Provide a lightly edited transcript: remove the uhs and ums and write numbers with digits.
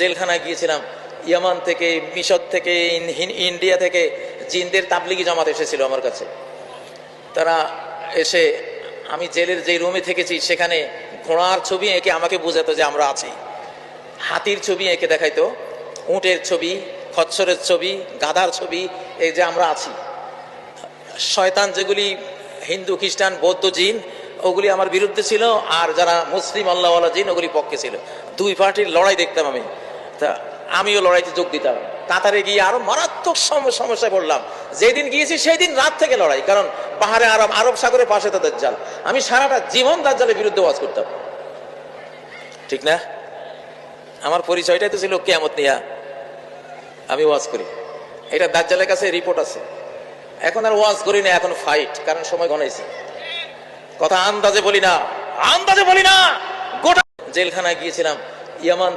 জেলখানায় গিয়েছিলাম। ইয়ামান থেকে, মিশর থেকে, ইন্ডিয়া থেকে জিনদের তাবলিগি জামাত এসেছিল আমার কাছে। তারা এসে আমি জেলের যে রুমে থেকেছি সেখানে ঘোড়ার ছবি এঁকে আমাকে বোঝাতো যে আমরা আছি, হাতির ছবি এঁকে দেখাইতো, উটের ছবি, খচ্চরের ছবি, গাধার ছবি, এই যে আমরা আছি। শয়তান যেগুলি হিন্দু, খ্রিস্টান, বৌদ্ধ জিন, ওগুলি আমার বিরুদ্ধে ছিল, আর যারা মুসলিম আল্লাহওয়ালা জিন ওগুলি পক্ষে ছিল। দুই পার্টির লড়াই দেখতাম আমি। তা আমিও লড়াইতে যোগ দিতাম। কাতারে গিয়ে আরো মারাত্মক সমস্যায় পড়লাম। যেদিন গিয়েছি সেই দিন রাত থেকে লড়াই, কারণ পাহাড়ে আরব সাগরের পাশে তো দাজ্জাল। আমি সারাটা জীবন দাজ্জালের বিরুদ্ধে ওয়াজ করতাম, ঠিক না? আমার পরিচয়টাই তো ছিল কিয়ামত নিয়া আমি ওয়াজ করি। এটা দাজ্জালের কাছে রিপোর্ট আছে। এখন আর ওয়াজ করি না, এখন ফাইট, কারণ সময় গণাইছি। কথা আন্দাজে বলি না, গোটা জেলখানায় গিয়েছিলাম ইয়ামান